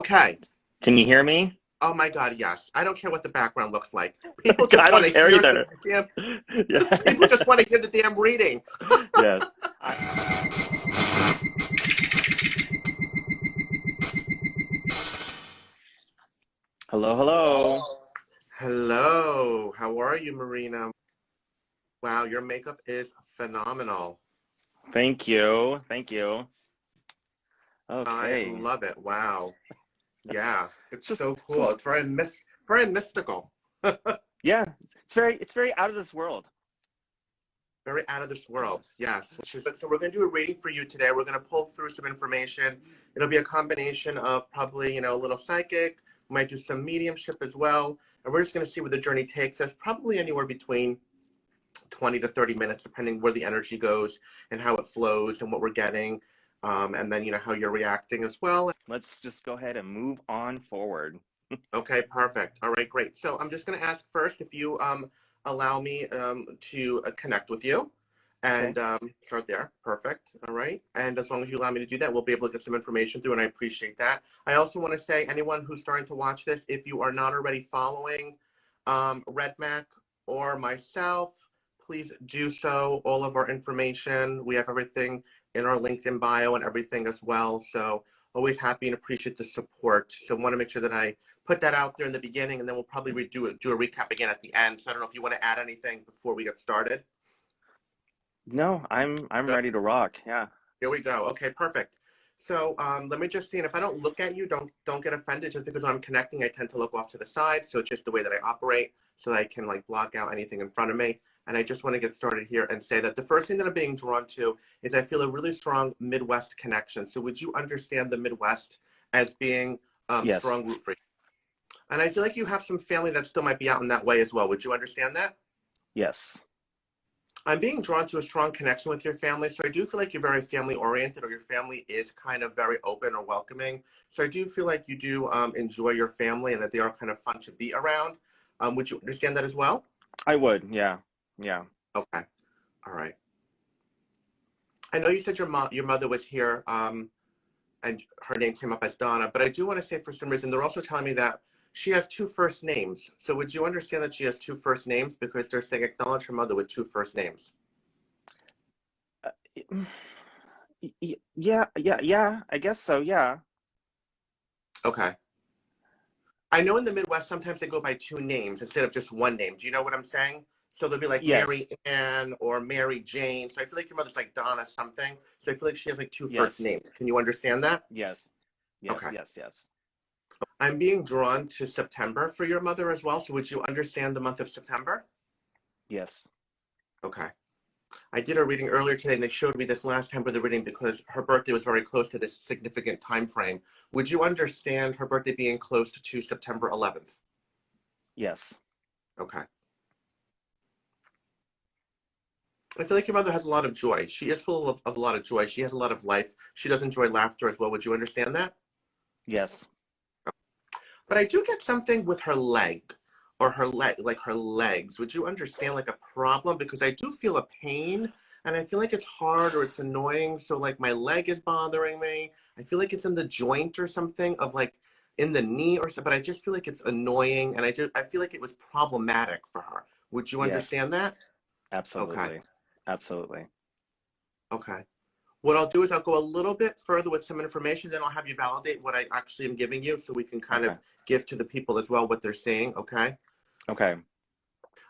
Okay. Can you hear me? Oh my God, yes. I don't care what the background looks like. People I just want don't to care hear the either. damn. People Yeah. just want to hear the damn reading. Yes. Hello, hello. Hello. How are you, Marina? Wow, your makeup is phenomenal. Thank you. Thank you. I Okay. love it. Wow. Yeah, it's Just, so cool. just It's very mystical. yeah. It's very out of this world. Very out of this world. Yes. So we're going to do a reading for you today. We're going to pull through some information. It'll be a combination of probably, a little psychic. We might do some mediumship as well. And we're just going to see where the journey takes us. Probably anywhere between 20 to 30 minutes, depending where the energy goes and how it flows and what we're getting. And then, how you're reacting as well. Let's just go ahead and move on forward. Okay, perfect. All right, great. So I'm just going to ask first if you allow me to connect with you Okay. and start there. Perfect. All right. And as long as you allow me to do that, we'll be able to get some information through, and I appreciate that. I also want to say, anyone who's starting to watch this, if you are not already following Red Mac or myself, please do so. All of our information, we have everything in our LinkedIn bio and everything as well. So always happy and appreciate the support. So I want to make sure that I put that out there in the beginning, and then we'll probably do a recap again at the end. So I don't know if you want to add anything before we get started. No, I'm Good. ready to rock. Yeah. Here we go. Okay, perfect. So let me just see, and if I don't look at you, don't get offended. Just because I'm connecting, I tend to look off to the side. So it's just the way that I operate, so that I can like block out anything in front of me. And I just want to get started here and say that the first thing that I'm being drawn to is I feel a really strong Midwest connection. So would you understand the Midwest as being Yes. strong root for you? And I feel like you have some family that still might be out in that way as well. Would you understand that? Yes. I'm being drawn to a strong connection with your family. So I do feel like you're very family oriented, or your family is kind of very open or welcoming. So I do feel like you do enjoy your family and that they are kind of fun to be around. Would you understand that as well? I would. Yeah. Yeah. Okay. All right. I know you said your mother was here, and her name came up as Donna, but I do want to say for some reason they're also telling me that she has two first names. So would you understand that she has two first names, because they're saying acknowledge her mother with two first names? Uh, yeah. Yeah. Yeah. I guess so. Yeah. Okay. I know in the Midwest sometimes they go by two names instead of just one name. Do you know what I'm saying? So they'll be like Yes. Mary Ann or Mary Jane. So I feel like your mother's like Donna something. So I feel like she has like two first Yes. names. Can you understand that? Yes. Yes. Okay. Yes. Yes. I'm being drawn to September for your mother as well. So would you understand the month of September? Yes. Okay. I did a reading earlier today, and they showed me this last time for the reading because her birthday was very close to this significant time frame. Would you understand her birthday being close to September 11th? Yes. Okay. I feel like your mother has a lot of joy. She is full of a lot of joy. She has a lot of life. She does enjoy laughter as well. Would you understand that? Yes. But I do get something with her leg, or her leg, like her legs. Would you understand like a problem? Because I do feel a pain, and I feel like it's hard or it's annoying. So like my leg is bothering me. I feel like it's in the joint or something of like in the knee or something, but I just feel like it's annoying, and I feel like it was problematic for her. Would you Yes. understand that? Okay. Absolutely. Absolutely. Okay. What I'll do is I'll go a little bit further with some information, then I'll have you validate what I actually am giving you, so we can kind Okay. of give to the people as well what they're saying, okay? Okay.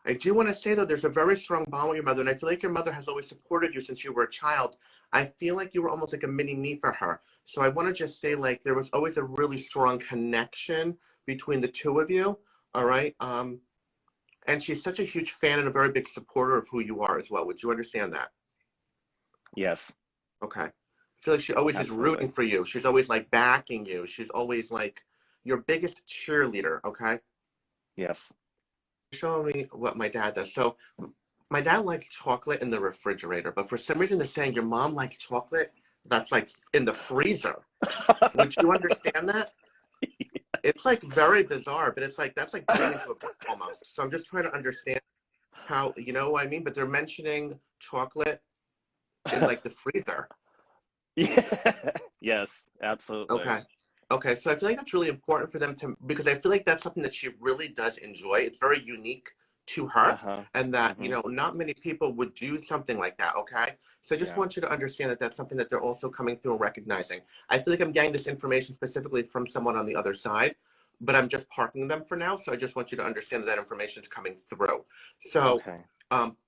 I do want to say, though, there's a very strong bond with your mother, and I feel like your mother has always supported you since you were a child. I feel like you were almost like a mini me for her. So I want to just say, like, there was always a really strong connection between the two of you, all right? And she's such a huge fan and a very big supporter of who you are as well. Would you understand that? Yes. Okay. I feel like she always is rooting Absolutely. for you. She's always like backing you. She's always like your biggest cheerleader. Okay. Yes. Show me what my dad does. So my dad likes chocolate in the refrigerator, but for some reason they're saying your mom likes chocolate that's like in the freezer. Would you understand that? It's like very bizarre, but it's like that's like biting into a book almost. So I'm just trying to understand how, you know what I mean? But they're mentioning chocolate in like the freezer. Yeah. Yes. Absolutely. Okay. Okay, so I feel like that's really important for them to, because I feel like that's something that she really does enjoy. It's very unique to her, Uh-huh. and that, Mm-hmm. not many people would do something like that, okay? So I just Yeah. want you to understand that that's something that they're also coming through and recognizing. I feel like I'm getting this information specifically from someone on the other side, but I'm just parking them for now. So I just want you to understand that that information is coming through. So Okay.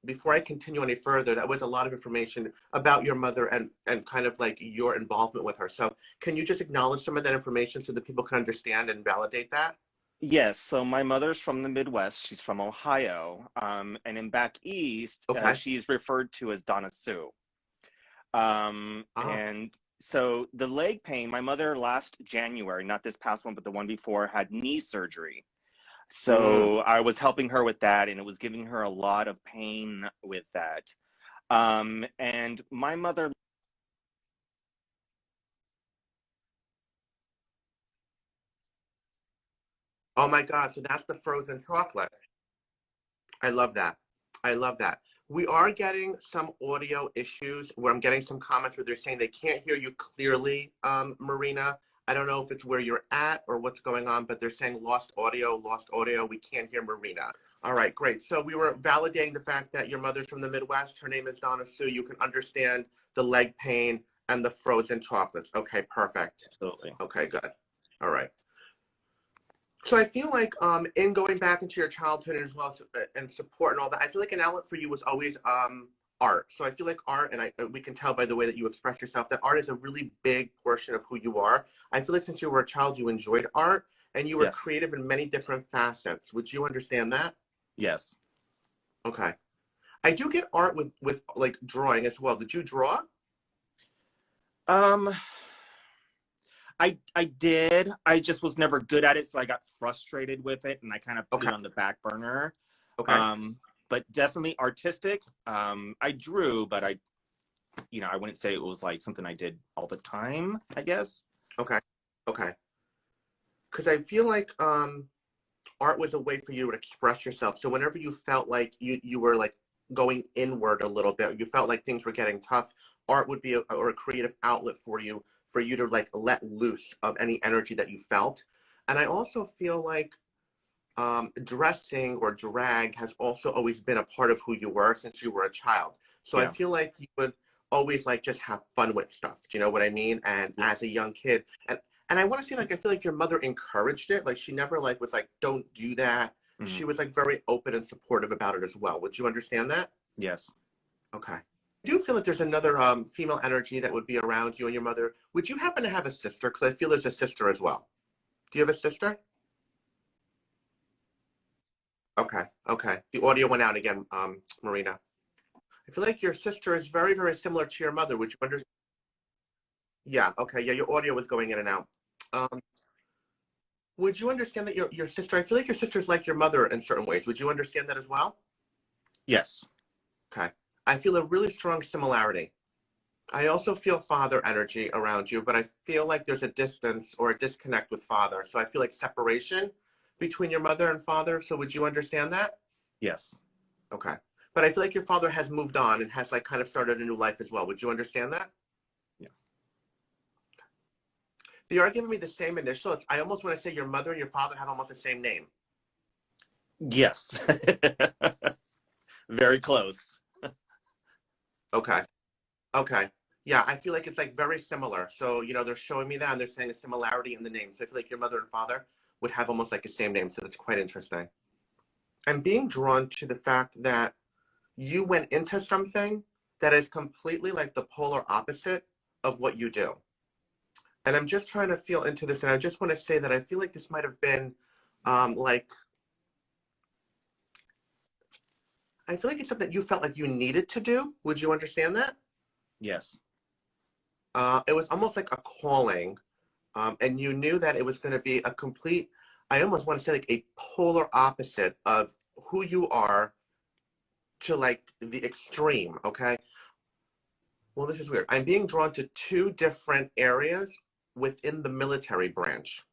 before I continue any further, that was a lot of information about your mother and kind of like your involvement with her. So can you just acknowledge some of that information so that people can understand and validate that? Yes, so my mother's from the Midwest. She's from Ohio. And in back east, Okay. she's referred to as Donna Sue. Ah. And so the leg pain, my mother last January, not this past one, but the one before, had knee surgery. Mm. So I was helping her with that, and it was giving her a lot of pain with that. And my mother, Oh my God. So that's the frozen chocolate. I love that. I love that. We are getting some audio issues where I'm getting some comments where they're saying they can't hear you clearly, Marina. I don't know if it's where you're at or what's going on, but they're saying lost audio, lost audio. We can't hear Marina. All right, great. So we were validating the fact that your mother's from the Midwest. Her name is Donna Sue. You can understand the leg pain and the frozen chocolates. Okay, perfect. absolutely. Okay, good. All right. So I feel like in going back into your childhood as well and support and all that, I feel like an outlet for you was always art. So I feel like art, and we can tell by the way that you express yourself that art is a really big portion of who you are. I feel like since you were a child, you enjoyed art and you were Yes. creative in many different facets. Would you understand that? Yes. Okay. I do get art with like drawing as well. Did you draw? Um, I did. I just was never good at it, so I got frustrated with it, and I kind of put Okay. it on the back burner. Okay. Um, but definitely artistic. I drew, but I wouldn't say it was like something I did all the time, I guess. Okay. Okay. Because I feel like art was a way for you to express yourself. So whenever you felt like you were like going inward a little bit, you felt like things were getting tough, art would be or a creative outlet for you to like let loose of any energy that you felt. And I also feel like dressing or drag has also always been a part of who you were since you were a child. So I Yeah. feel like you would always like just have fun with stuff. Do you know what I mean? And Yeah. as a young kid, and I want to say like I feel like your mother encouraged it. Like she never like was like don't do that. Hmm. She was like very open and supportive about it as well. Would you understand that? Yes. Okay. I do feel like there's another female energy that would be around you and your mother. Would you happen to have a sister? Because I feel there's a sister as well. Do you have a sister? Okay, okay. The audio went out again, Marina. I feel like your sister is very, very similar to your mother. Would you understand? Yeah, okay. Yeah, your audio was going in and out. Um, would you understand that your sister, I feel like your sister's like your mother in certain ways. Would you understand that as well? Yes. Okay. I feel a really strong similarity. I also feel father energy around you, but I feel like there's a distance or a disconnect with father. So I feel like separation between your mother and father. So would you understand that? Yes. Okay. But I feel like your father has moved on and has like kind of started a new life as well. Would you understand that? Yeah. They are giving me the same initial. I almost want to say your mother and your father have almost the same name. Yes. Very close. Okay. Okay. Yeah, I feel like it's like very similar. So, they're showing me that and they're saying a similarity in the name. So I feel like your mother and father would have almost like the same name. So that's quite interesting. I'm being drawn to the fact that you went into something that is completely like the polar opposite of what you do. And I'm just trying to feel into this. And I just want to say that I feel like this might have been like, I feel like it's something you felt like you needed to do. Would you understand that? Yes. It was almost like a calling. And you knew that it was going to be a complete, I almost want to say like a polar opposite of who you are to like the extreme. Okay. Well, this is weird. I'm being drawn to two different areas within the military branch.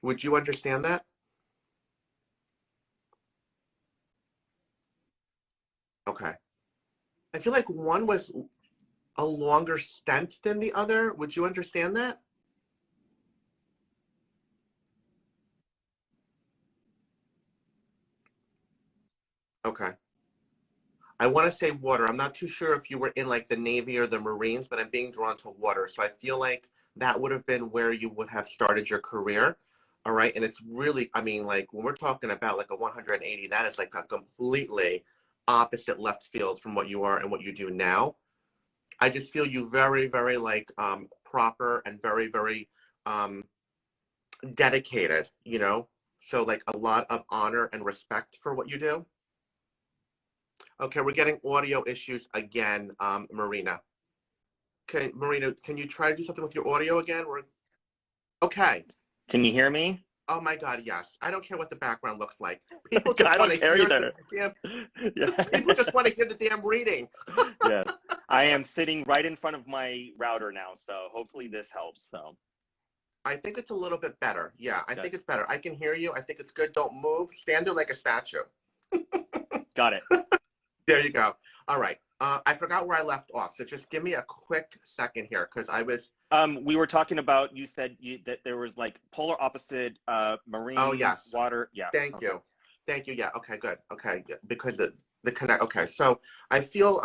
Would you understand that? Okay. I feel like one was a longer stint than the other. Would you understand that? Okay. I want to say water. I'm not too sure if you were in like the Navy or the Marines, but I'm being drawn to water. So I feel like that would have been where you would have started your career. All right. And it's really, I mean, like when we're talking about like a 180, that is like a completely opposite left field from what you are and what you do now. I just feel you very, very like proper and very, very um, dedicated, you know? So like a lot of honor and respect for what you do. Okay, we're getting audio issues again, Marina. Okay, Marina, can you try to do something with your audio again? Okay. Can you hear me? Oh my God, yes. I don't care what the background looks like. People just I want don't to care hear either. the damn. Yeah. People just want to hear the damn reading. Yes. I am sitting right in front of my router now, so hopefully this helps. So I think it's a little bit better. Yeah, I good. think it's better. I can hear you. I think it's good. Don't move. Stand there like a statue. Got it. There you go. All right. I forgot where I left off. So just give me a quick second here because I was. We were talking about, you said that there was like polar opposite marines, Oh, yes. water. Yeah. Thank Okay. you. Thank you. Yeah. Okay, good. Okay. Yeah, because the connect. Okay. So I feel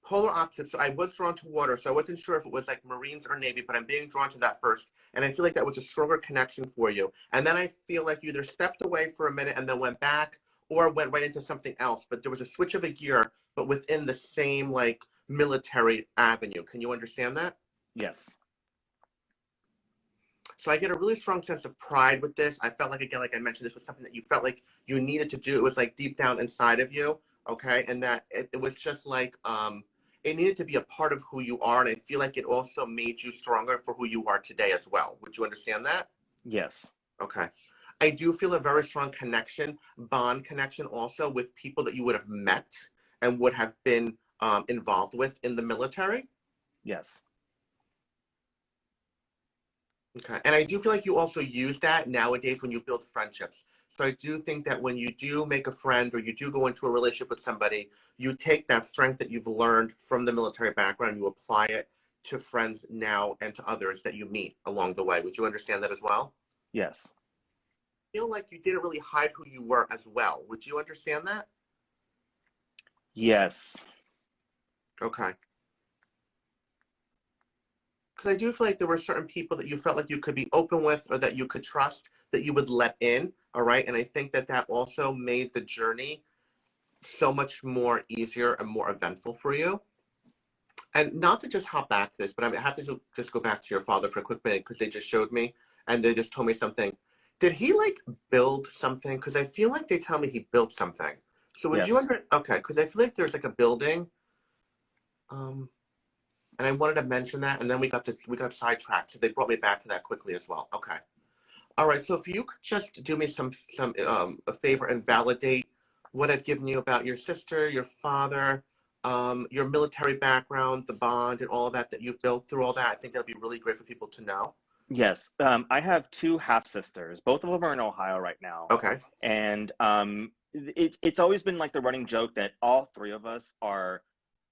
polar opposites. So I was drawn to water. So I wasn't sure if it was like Marines or Navy, but I'm being drawn to that first. And I feel like that was a stronger connection for you. And then I feel like you either stepped away for a minute and then went back or went right into something else. But there was a switch of a gear, but within the same like military avenue. Can you understand that? Yes. So I get a really strong sense of pride with this. I felt like, again, like I mentioned, this was something that you felt like you needed to do. It was like deep down inside of you, okay? And that it was just like, it needed to be a part of who you are. And I feel like it also made you stronger for who you are today as well. Would you understand that? Yes. Okay. I do feel a very strong connection, bond connection also with people that you would have met and would have been involved with in the military. Yes. Okay. And I do feel like you also use that nowadays when you build friendships. So I do think that when you do make a friend or you do go into a relationship with somebody, you take that strength that you've learned from the military background, you apply it to friends now and to others that you meet along the way. Would you understand that as well? Yes. I feel like you didn't really hide who you were as well. Would you understand that? Yes. Okay. Because I do feel like there were certain people that you felt like you could be open with or that you could trust that you would let in. All right. And I think that that also made the journey so much more easier and more eventful for you. And not to just hop back to this, but I have to just go back to your father for a quick minute because they just showed me and they just told me something. Did he like build something? Because I feel like they tell me he built something. So would you Yes. okay, because I feel like there's like a building. Um, and I wanted to mention that, and then we got sidetracked. So they brought me back to that quickly as well. Okay. All right. So if you could just do me some a favor and validate what I've given you about your sister, your father, your military background, the bond, and all of that that you've built through all that. I think that'd be really great for people to know. Yes. I have two half sisters. Both of them are in Ohio right now. Okay. And it's always been like the running joke that all three of us are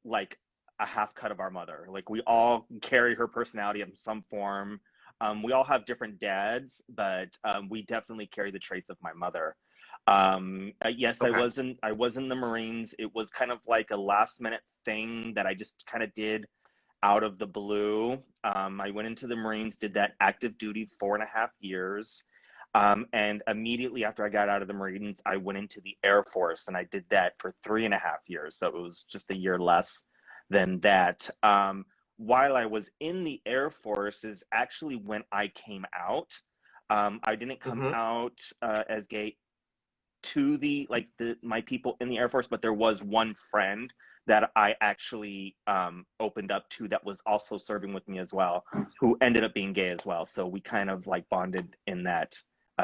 like a half cut of our mother. Like we all carry her personality in some form. We all have different dads, but we definitely carry the traits of my mother. Yes, Okay. I was in the Marines. It was kind of like a last minute thing that I just kind of did out of the blue. I went into the Marines, did that active duty 4.5 years. And immediately after I got out of the Marines, I went into the Air Force and I did that for 3.5 years. So it was just a year less than that. While I was in the Air Force is actually when I came out. I didn't come Mm-hmm. out as gay to my people in the Air Force, but there was one friend that I actually opened up to that was also serving with me as well, who ended up being gay as well. So we kind of like bonded in that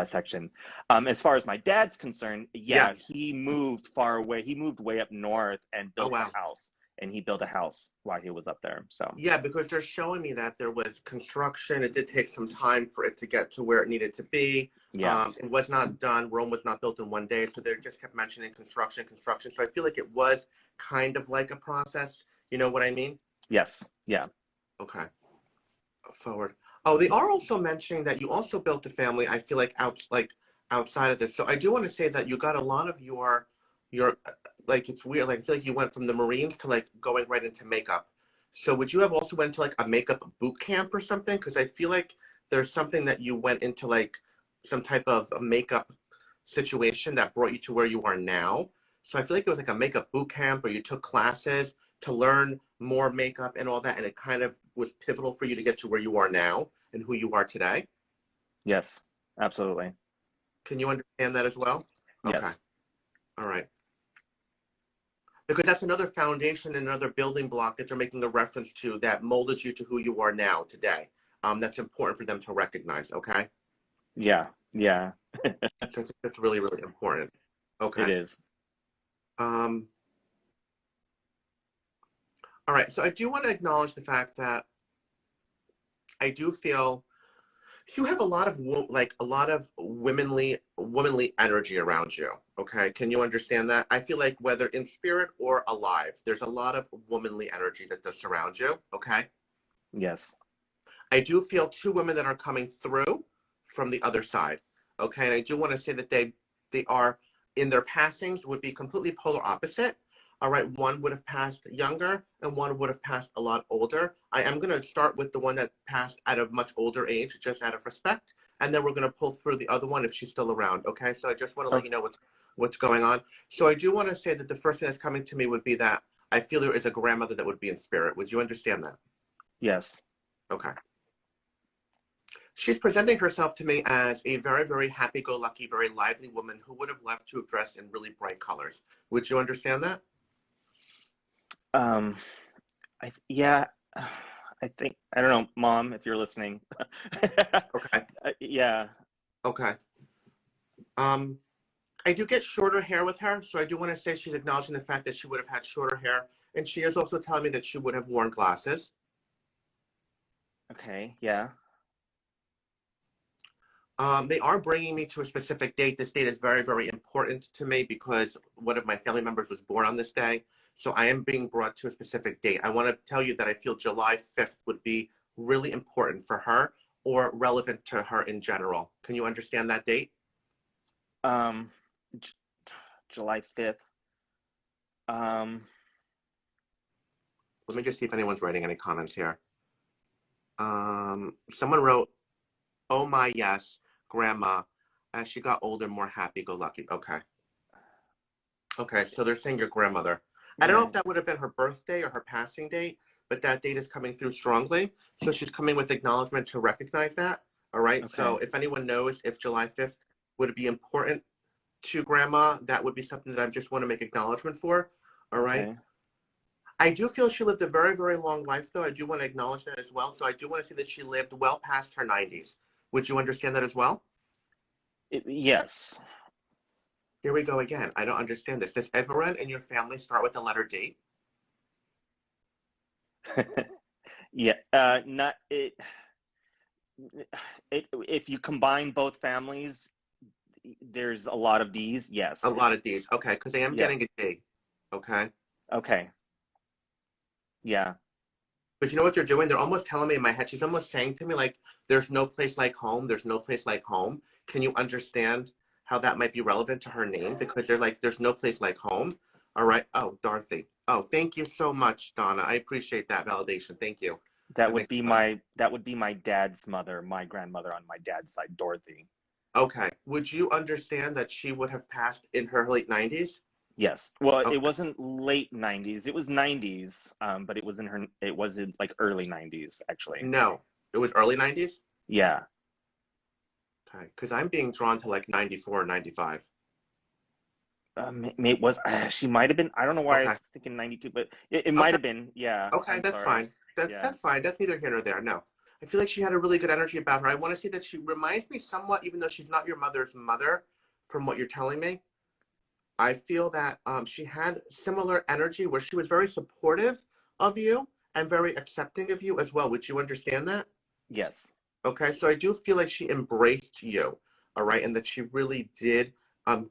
section. As far as my dad's concerned, Yeah. yeah, he moved far away. He moved way up north and Oh built wow. a house. And he built a house while he was up there. So Yeah, because they're showing me that there was construction. It did take some time for it to get to where it needed to be. yeah, It was not done. Rome was not built in one day. So they just kept mentioning construction, construction. So I feel like it was kind of like a process. You know what I mean? Yes. Yeah. Okay. Forward. Oh, they are also mentioning that you also built a family. I feel like outside of this. So I do want to say that you got a lot of your like it's weird. Like I feel like you went from the Marines to like going right into makeup. So would you have also went to like a makeup boot camp or something? Because I feel like there's something that you went into like some type of a makeup situation that brought you to where you are now. So I feel like it was like a makeup boot camp or you took classes to learn more makeup and all that, and it kind of was pivotal for you to get to where you are now and who you are today. Yes. Absolutely. Can you understand that as well? Okay. Yes. All right. Because that's another foundation, another building block that they're making a reference to that molded you to who you are now today. That's important for them to recognize. Okay. Yeah. Yeah. So I think that's really, really important. It Okay. is. Um, all right. So I do want to acknowledge the fact that I do feel you have a lot of like a lot of womanly energy around you. Okay, can you understand that? I feel like whether in spirit or alive, there's a lot of womanly energy that does surround you. Okay, Yes. I do feel two women that are coming through from the other side. Okay, and I do want to say that they are in their passings would be completely polar opposite. All right, one would have passed younger and one would have passed a lot older. I am going to start with the one that passed at a much older age, just out of respect, and then we're going to pull through the other one if she's still around. Okay, so I just want to let Oh, you know what's going on. So I do want to say that the first thing that's coming to me would be that I feel there is a grandmother that would be in spirit. Would you understand that? yes. Okay. She's presenting herself to me as a very, very happy-go-lucky, very lively woman who would have loved to have dressed in really bright colors. Would you understand that? Um, yeah. I think I don't know, Mom, if you're listening. Okay. Yeah. Okay. Um, I do get shorter hair with her, so I do want to say she's acknowledging the fact that she would have had shorter hair, and she is also telling me that she would have worn glasses. Okay. Yeah. They are bringing me to a specific date. This date is very, very important to me because one of my family members was born on this day. So I am being brought to a specific date. I want to tell you that I feel July 5th would be really important for her or relevant to her in general. Can you understand that date? Um, J July 5th. Um, Let me just see if anyone's writing any comments here. Someone wrote, "Oh my, yes, grandma, as she got older, more happy-go-lucky." Okay. Okay, so they're saying your grandmother. I don't know yeah. if that would have been her birthday or her passing date, but that date is coming through strongly. So she's coming with acknowledgement to recognize that. All right. Okay. So if anyone knows if July 5th would be important to grandma, that would be something that I just want to make acknowledgement for. All right. Okay. I do feel she lived a very, very long life, though. I do want to acknowledge that as well. So I do want to say that she lived well past her 90s. Would you understand that as well? Yes. Here we go again. I don't understand this. Does everyone in your family start with the letter D? Yeah. Not it. If you combine both families, there's a lot of D's. A Yes. lot of D's. Okay, because I am Yeah. getting a D. Okay. Okay. Yeah. But you know what they're doing? They're almost telling me in my head, she's almost saying to me, like, there's no place like home. There's no place like home. Can you understand how that might be relevant to her name? Because they're like, there's no place like home. All right. Oh, Dorothy. Oh, thank you so much, Donna. I appreciate that validation. Thank you. That That would makes be sense. my dad's mother, my grandmother on my dad's side, Dorothy. Okay. Would you understand that she would have passed in her late 90s? Yes. Well, it Okay. wasn't late 90s. It was 90s, but it was in like early 90s actually. No, it was early 90s? Yeah. Okay. Because I'm being drawn to like 94, 95. It was she might have been. I don't know why I Okay. was thinking 92, but it might Okay. have been. Yeah. Okay, I'm that's sorry. fine. That's Yeah. that's fine. That's neither here nor there. No. I feel like she had a really good energy about her. I want to say that she reminds me somewhat, even though she's not your mother's mother, from what you're telling me. I feel that she had similar energy where she was very supportive of you and very accepting of you as well. Would you understand that? Yes. Okay, so I do feel like she embraced you, all right, and that she really did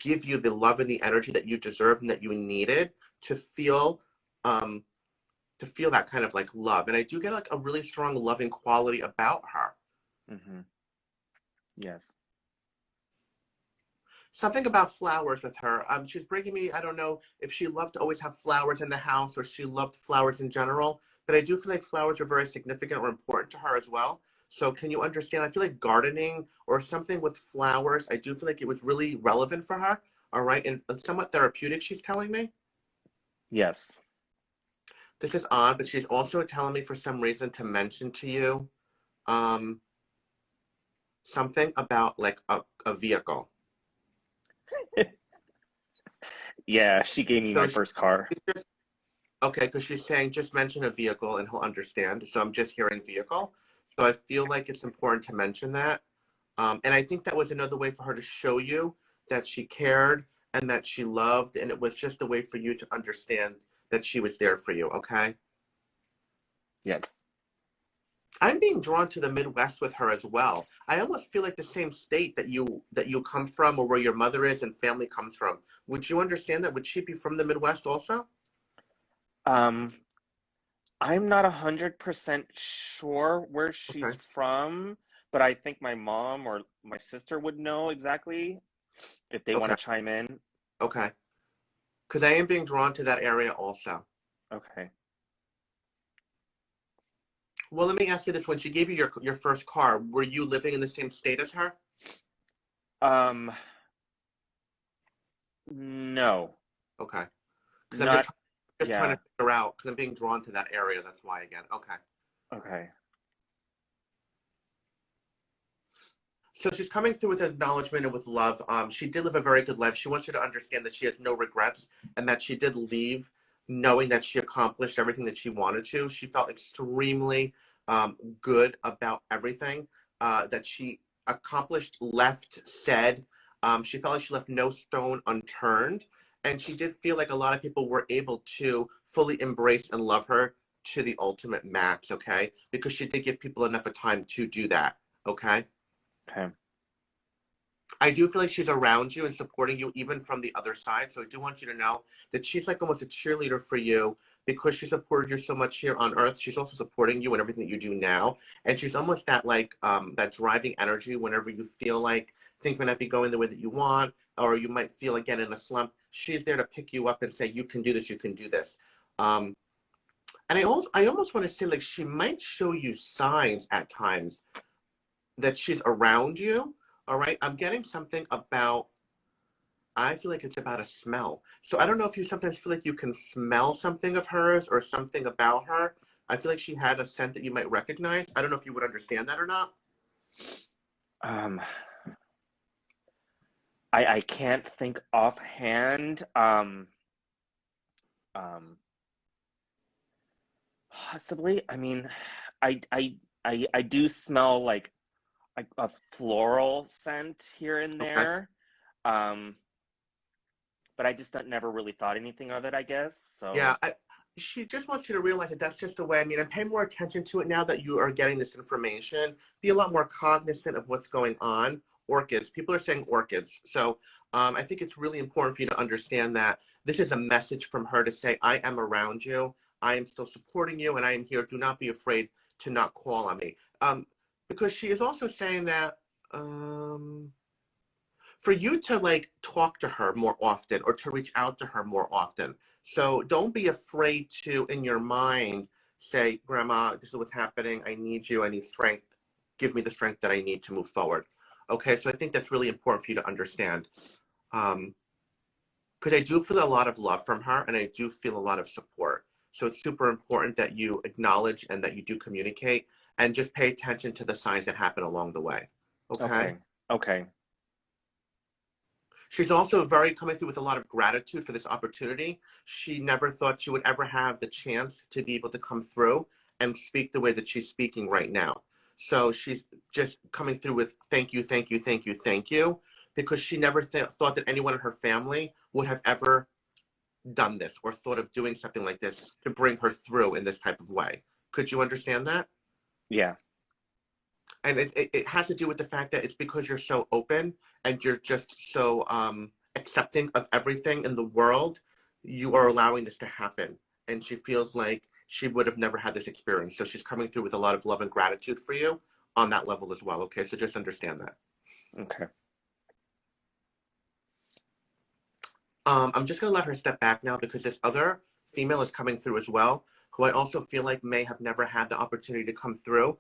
give you the love and the energy that you deserved and that you needed to feel um, to feel that kind of like love. And I do get like a really strong loving quality about her. Mm-hmm. Yes. Something about flowers with her. She's bringing me, I don't know if she loved to always have flowers in the house or she loved flowers in general, but I do feel like flowers are very significant or important to her as well. So can you understand? I feel like gardening or something with flowers, I do feel like it was really relevant for her. All right. And somewhat therapeutic, she's telling me. Yes. This is odd, but she's also telling me for some reason to mention to you um, something about like a vehicle. Yeah, she gave me So my first car. just, okay, because she's saying just mention a vehicle and he'll understand. So I'm just hearing vehicle. So I feel like it's important to mention that. And I think that was another way for her to show you that she cared and that she loved. And it was just a way for you to understand that she was there for you. Okay. Yes. I'm being drawn to the Midwest with her as well. I almost feel like the same state that you come from or where your mother is and family comes from. Would you understand that? Would she be from the Midwest also? Um, I'm not 100% sure where she's Okay. from, but I think my mom or my sister would know exactly if they want Okay. to chime in. Okay. Because I am being drawn to that area also. Okay. Well, let me ask you this. When she gave you your first car, were you living in the same state as her? Um, no, Okay. Because I'm not, just trying to yeah, figure out, because I'm being drawn to that area. That's why again. Okay. okay. So she's coming through with acknowledgement and with love. She did live a very good life. She wants you to understand that she has no regrets and that she did leave knowing that she accomplished everything that she wanted to. She felt extremely good about everything that she accomplished, left, said. She felt like she left no stone unturned. And she did feel like a lot of people were able to fully embrace and love her to the ultimate max, okay? Because she did give people enough of time to do that, okay? Okay. I do feel like she's around you and supporting you even from the other side. So I do want you to know that she's like almost a cheerleader for you because she supported you so much here on earth. She's also supporting you in everything that you do now. And she's almost that like that driving energy whenever you feel like things might not be going the way that you want, or you might feel again in a slump. She's there to pick you up and say, you can do this, you can do this. And I almost want to say like she might show you signs at times that she's around you. All right. I'm getting something about, I feel like it's about a smell. So I don't know if you sometimes feel like you can smell something of hers or something about her. I feel like she had a scent that you might recognize. I don't know if you would understand that or not. Um, I can't think offhand. Um, Possibly. I mean, I I I do smell like a floral scent here and Okay. there. Um, but I just never really thought anything of it, I guess. Yeah. So, She just wants you to realize that that's just the way. I mean, and pay more attention to it now that you are getting this information. Be a lot more cognizant of what's going on. Orchids. People are saying orchids. So I think it's really important for you to understand that this is a message from her to say, I am around you. I am still supporting you, and I am here. Do not be afraid to not call on me. Because she is also saying that for you to like talk to her more often or to reach out to her more often. So don't be afraid to, in your mind, say, Grandma, this is what's happening. I need you. I need strength. Give me the strength that I need to move forward. Okay, so I think that's really important for you to understand. Because I do feel a lot of love from her and I do feel a lot of support. So it's super important that you acknowledge and that you do communicate and just pay attention to the signs that happen along the way. Okay? okay. Okay. She's also very coming through with a lot of gratitude for this opportunity. She never thought she would ever have the chance to be able to come through and speak the way that she's speaking right now. So she's just coming through with thank you, thank you, thank you, thank you, because she never thought that anyone in her family would have ever done this or thought of doing something like this to bring her through in this type of way. Could you understand that? Yeah. And it has to do with the fact that it's because you're so open and you're just so accepting of everything in the world, you are allowing this to happen. And she feels like she would have never had this experience. So she's coming through with a lot of love and gratitude for you on that level as well. Okay, so just understand that. Okay. I'm just going to let her step back now because this other female is coming through as well, who I also feel like may have never had the opportunity to come through.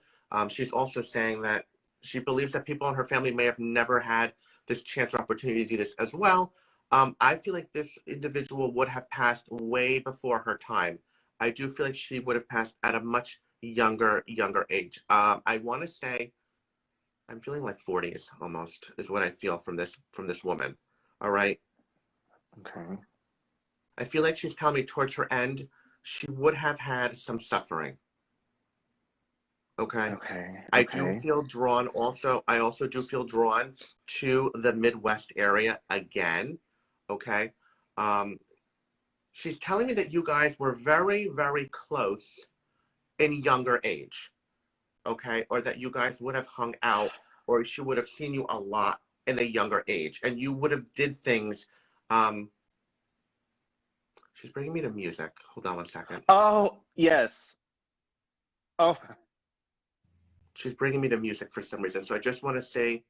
She's also saying that she believes that people in her family may have never had this chance or opportunity to do this as well. I feel like this individual would have passed way before her time. I do feel like she would have passed at a much younger age. I want to say, I'm feeling like 40s almost is what I feel from this woman. All right. Okay. I feel like she's telling me towards her end, she would have had some suffering. Okay. Okay. I do feel drawn also. I also do feel drawn to the Midwest area again. Okay. She's telling me that you guys were very, very close in younger age. Okay. Or that you guys would have hung out, or she would have seen you a lot in a younger age. And you would have did things. She's bringing me to music. Hold on one second. Oh, yes. Oh, She's bringing me to music for some reason. So I just want to say,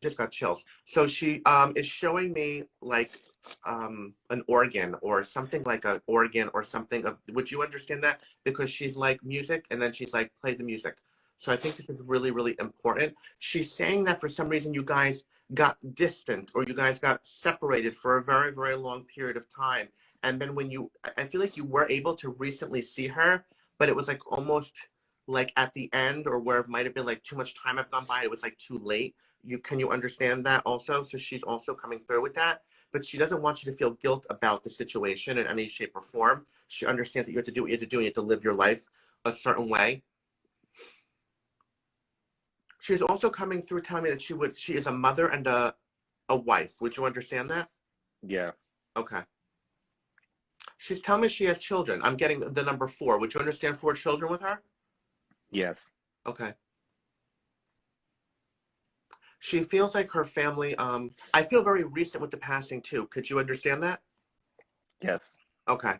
just got chills. So she is showing me like an organ or something like an organ or something of, would you understand that? Because she's like music and then she's like, play the music. So I think this is really, really important. She's saying that for some reason you guys got distant or you guys got separated for a very, very long period of time. And then when I feel like you were able to recently see her, but it was like almost like at the end or where it might have been like too much time have gone by. It was like too late. Can you understand that also? So she's also coming through with that, but she doesn't want you to feel guilt about the situation in any shape or form. She understands that you have to do what you have to do and you have to live your life a certain way. She's also coming through telling me that she is a mother and a wife. Would you understand that? yeah. Okay. She's telling me she has children. I'm getting the number 4. Would you understand 4 children with her? Yes. Okay. She feels like her family, I feel very recent with the passing too. Could you understand that? Yes. Okay.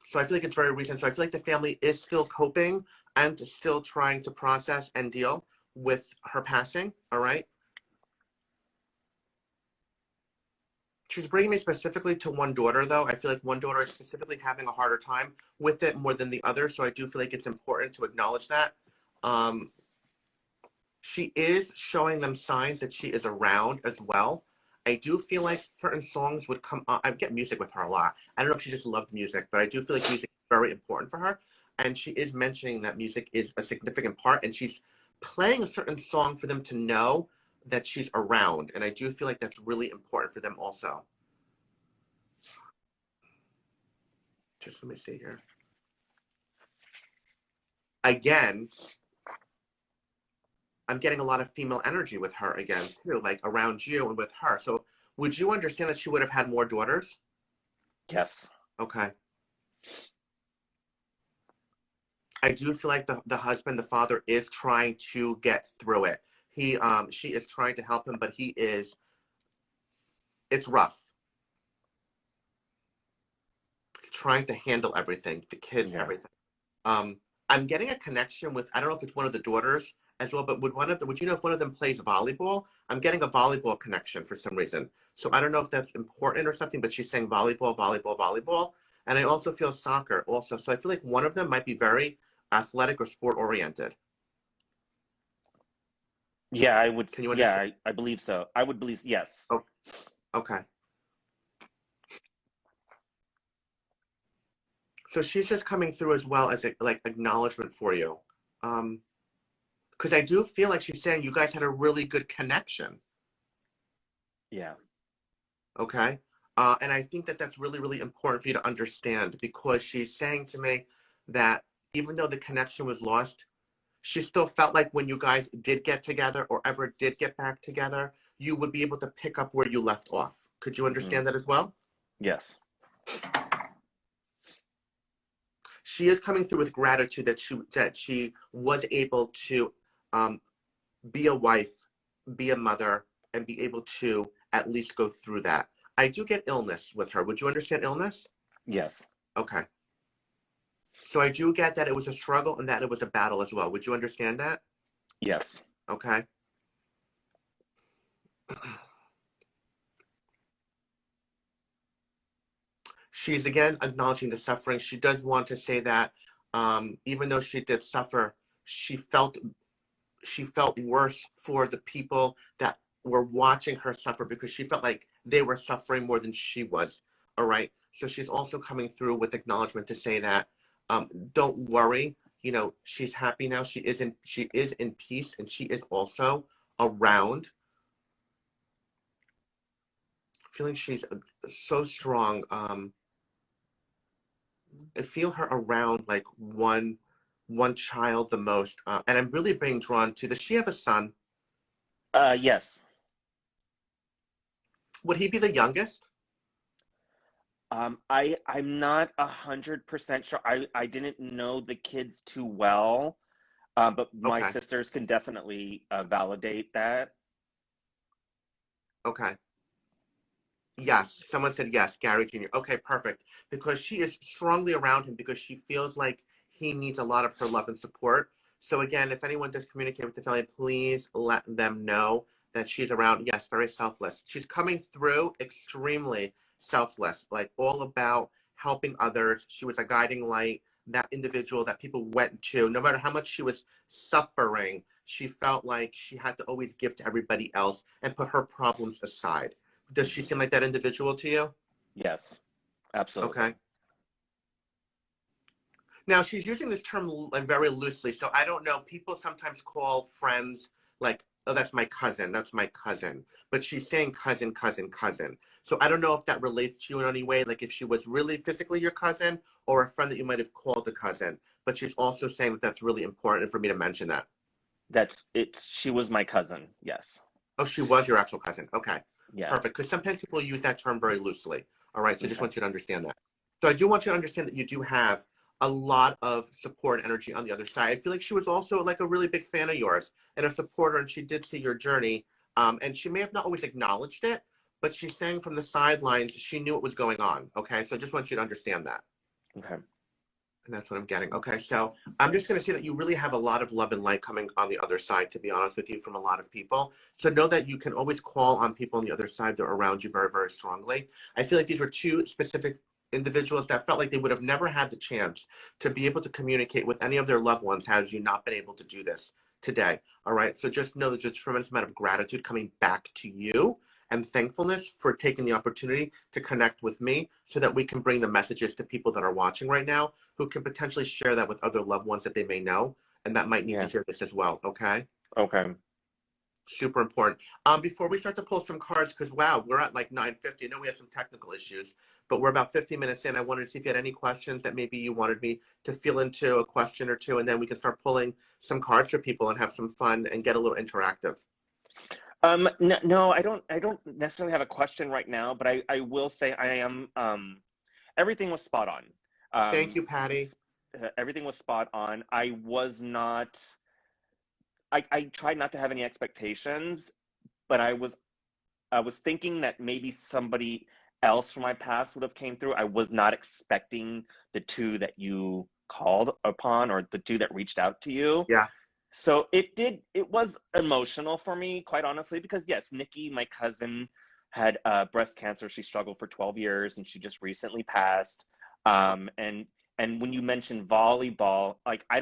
So I feel like it's very recent. So I feel like the family is still coping and still trying to process and deal with her passing. All right. She's bringing me specifically to one daughter, though. I feel like one daughter is specifically having a harder time with it more than the other. So I do feel like it's important to acknowledge that. She is showing them signs that she is around as well. I do feel like certain songs would come on. I get music with her a lot. I don't know if she just loved music, but I do feel like music is very important for her. And she is mentioning that music is a significant part. And she's playing a certain song for them to know that she's around. And I do feel like that's really important for them also. Just let me see here. Again, I'm getting a lot of female energy with her again, too, like around you and with her. So would you understand that she would have had more daughters? Yes. Okay. I do feel like the husband, the father, is trying to get through it. She is trying to help him, but it's rough. He's trying to handle everything, the kids, Yeah. everything. I'm getting a connection with, I don't know if it's one of the daughters as well, but would you know if one of them plays volleyball? I'm getting a volleyball connection for some reason. So I don't know if that's important or something, but she's saying volleyball, volleyball, volleyball. And I also feel soccer also. So I feel like one of them might be very athletic or sport oriented. Yeah, I would. Can you Yeah, understand? I believe so. I would believe yes. Oh, okay. So she's just coming through as well as like acknowledgement for you. Because I do feel like she's saying you guys had a really good connection. Yeah. Okay. And I think that that's really, really important for you to understand because she's saying to me that even though the connection was lost, she still felt like when you guys did get together or ever did get back together, you would be able to pick up where you left off. Could you understand that as well? Yes. She is coming through with gratitude that she was able to be a wife, be a mother, and be able to at least go through that. I do get illness with her. Would you understand illness? Yes. Okay. So I do get that it was a struggle and that it was a battle as well. Would you understand that? Yes. Okay. She's again acknowledging the suffering. She does want to say that even though she did suffer, she felt worse for the people that were watching her suffer because she felt like they were suffering more than she was. All right. So she's also coming through with acknowledgement to say that don't worry. You know, she's happy now. She is in peace, and she is also around. Feeling she's so strong. I feel her around like one child the most, and I'm really being drawn to. Does she have a son? Yes. Would he be the youngest? I'm not 100% sure. I didn't know the kids too well, but my Okay. sisters can definitely validate that. Okay. Yes, someone said yes, Gary Jr. Okay, perfect. Because she is strongly around him because she feels like he needs a lot of her love and support. So again, if anyone does communicate with the family, please let them know that she's around. Yes, very selfless. She's coming through extremely selfless, like all about helping others. She was a guiding light, that individual that people went to, no matter how much she was suffering, she felt like she had to always give to everybody else and put her problems aside. Does she seem like that individual to you? Yes, absolutely. Okay. Now she's using this term very loosely, so I don't know. People sometimes call friends like, "Oh, that's my cousin. That's my cousin," but she's saying cousin, cousin, cousin. So I don't know if that relates to you in any way, like if she was really physically your cousin or a friend that you might have called a cousin. But she's also saying that that's really important for me to mention that. She was my cousin. Yes. Oh, she was your actual cousin. Okay, Yeah. perfect. Because sometimes people use that term very loosely. All right, so I just Okay. want you to understand that. So I do want you to understand that you do have a lot of support energy on the other side. I feel like she was also like a really big fan of yours and a supporter, and she did see your journey. And she may have not always acknowledged it, but she's saying from the sidelines she knew what was going on. Okay, so I just want you to understand that. Okay. And that's what I'm getting. Okay, so I'm just going to say that you really have a lot of love and light coming on the other side, to be honest with you, from a lot of people. So know that you can always call on people on the other side that are around you very, very strongly. I feel like these were two specific individuals that felt like they would have never had the chance to be able to communicate with any of their loved ones had you not been able to do this today. All right, so just know there's a tremendous amount of gratitude coming back to you and thankfulness for taking the opportunity to connect with me so that we can bring the messages to people that are watching right now who can potentially share that with other loved ones that they may know and that might need to Yeah. hear this as well. Okay. Okay. Super important. Before we start to pull some cards, because wow, we're at like 9:50. I know we had some technical issues, but we're about 50 minutes in. I wanted to see if you had any questions that maybe you wanted me to fill into a question or two, and then we can start pulling some cards for people and have some fun and get a little interactive. No, no, I don't necessarily have a question right now, but I will say I am everything was spot on. Thank you, Patty. Everything was spot on. I tried not to have any expectations, but I was thinking that maybe somebody else from my past would have came through. I was not expecting the two that you called upon or the two that reached out to you. Yeah. So it was emotional for me, quite honestly, because yes, Nikki, my cousin, had breast cancer. She struggled for 12 years and she just recently passed. And when you mentioned volleyball, like I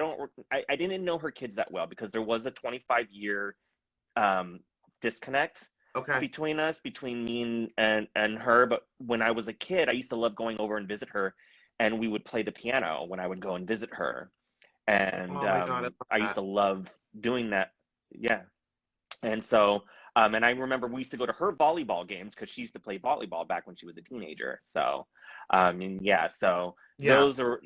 didn't know her kids that well because there was a 25-year disconnect Okay. between me and her. But when I was a kid, I used to love going over and visit her, and we would play the piano when I would go and visit her. And Oh my God, I love I used that. to love doing that. Yeah. And so, and I remember we used to go to her volleyball games because she used to play volleyball back when she was a teenager. So, and yeah, so Yeah, those are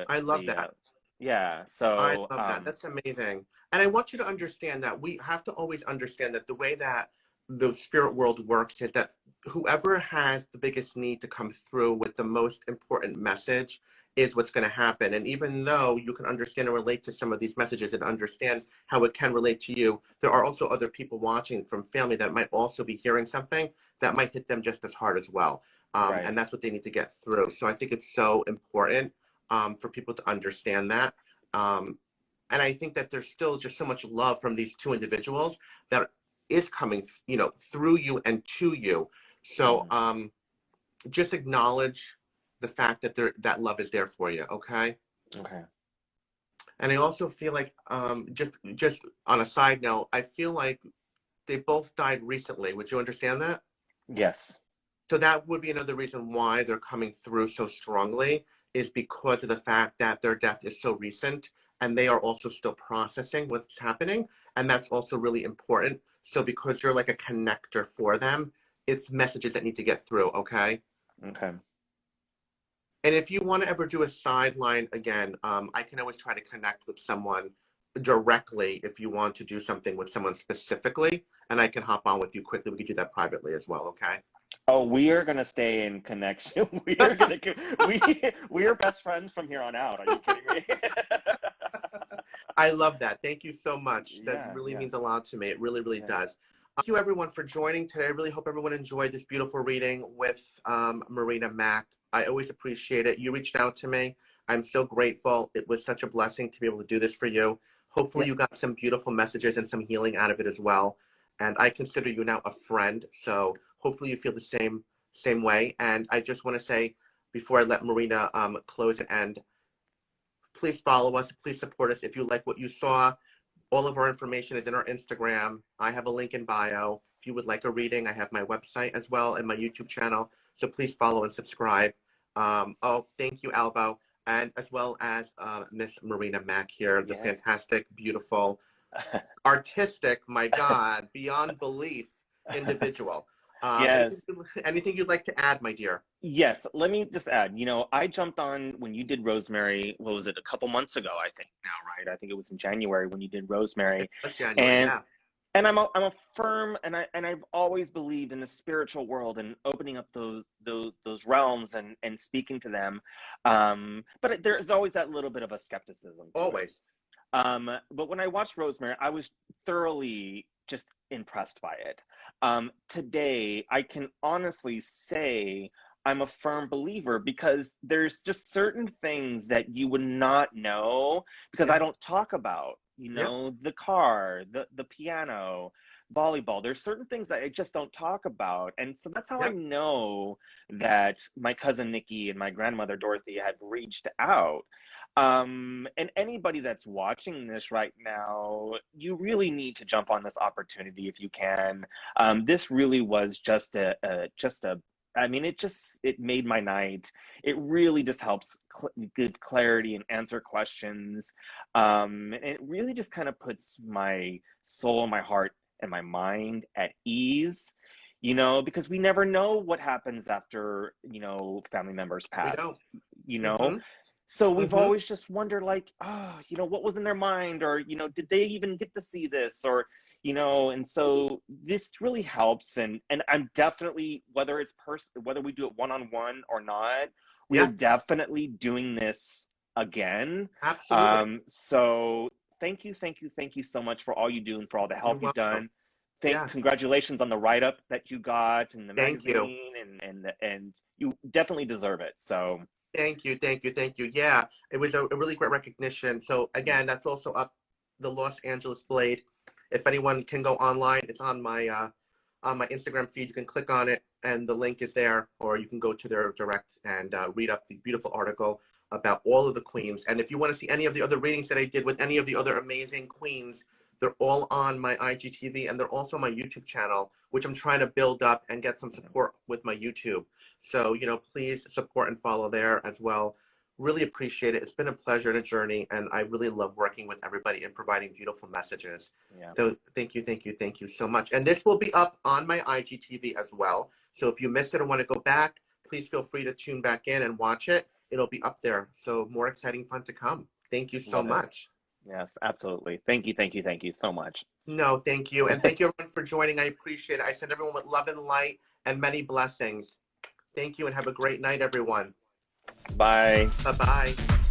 I love that. yeah. I So, love that. That's amazing. And I want you to understand that we have to always understand that the way that the spirit world works is that whoever has the biggest need to come through with the most important message is what's going to happen. And even though you can understand and relate to some of these messages and understand how it can relate to you, there are also other people watching from family that might also be hearing something that might hit them just as hard as well. right. And that's what they need to get through. So I think it's so important for people to understand that. And I think that there's still just so much love from these two individuals that is coming, through you and to you. So just acknowledge the fact that that love is there for you. Okay. Okay. And I also feel like, just on a side note, I feel like they both died recently. Would you understand that? Yes. So that would be another reason why they're coming through so strongly, is because of the fact that their death is so recent and they are also still processing what's happening. And that's also really important. So because you're like a connector for them, it's messages that need to get through, okay? Okay. And if you want to ever do a sideline again, I can always try to connect with someone directly if you want to do something with someone specifically, and I can hop on with you quickly. We can do that privately as well, okay? Oh, we are gonna stay in connection. We are best friends from here on out. Are you kidding me? I love that. Thank you so much. That Yeah, really yeah. means a lot to me. It really, really Yeah. does. Thank you everyone for joining today. I really hope everyone enjoyed this beautiful reading with Marina Mac. I always appreciate it. You reached out to me. I'm so grateful. It was such a blessing to be able to do this for you. Hopefully you got some beautiful messages and some healing out of it as well. And I consider you now a friend. So hopefully you feel the same way. And I just want to say, before I let Marina close and end, please follow us. Please support us. If you like what you saw, all of our information is in our Instagram. I have a link in bio. If you would like a reading, I have my website as well and my YouTube channel. So please follow and subscribe. Thank you, Alvo. And as well as Miss Marina Mac here, the fantastic, beautiful, artistic, my God, beyond belief individual. Yes. Anything you'd like to add, my dear? Yes, let me just add, I jumped on when you did Rosemary, what was it, a couple months ago, I think now, right? I think it was in January when you did Rosemary. January, and I'm a firm, and I've always believed in the spiritual world and opening up those realms and speaking to them. But there's always that little bit of a skepticism. Always. But when I watched Rosemary, I was thoroughly just impressed by it. Today, I can honestly say I'm a firm believer, because there's just certain things that you would not know because I don't talk about, the car, the piano, volleyball. There's certain things that I just don't talk about. And so that's how I know that my cousin Nikki and my grandmother Dorothy had reached out. And anybody that's watching this right now, you really need to jump on this opportunity if you can. This really was it made my night. It really just helps give clarity and answer questions. And it really just kind of puts my soul and my heart and my mind at ease, because we never know what happens after, family members pass, So we've always just wondered, like, what was in their mind, or, did they even get to see this, or, and so this really helps. And I'm definitely, whether we do it one-on-one or not, we are definitely doing this again. Absolutely. So thank you so much for all you do and for all the help you've done. Congratulations on the write-up that you got and the magazine, and you definitely deserve it. So Thank you. Yeah, it was a really great recognition. So again, that's also up the Los Angeles Blade. If anyone can go online, it's on my Instagram feed. You can click on it, and the link is there, or you can go to their direct and read up the beautiful article about all of the queens. And if you want to see any of the other readings that I did with any of the other amazing queens, they're all on my IGTV, and they're also on my YouTube channel, which I'm trying to build up and get some support with my YouTube. So, please support and follow there as well. Really appreciate it. It's been a pleasure and a journey, and I really love working with everybody and providing beautiful messages. So thank you so much. And this will be up on my IGTV as well. So if you missed it or want to go back, please feel free to tune back in and watch it. It'll be up there. So more exciting fun to come. Thank you so much. Yes, absolutely. Thank you so much. No, thank you. And thank you everyone for joining. I appreciate it. I send everyone with love and light and many blessings. Thank you, and have a great night, everyone. Bye. Bye-bye.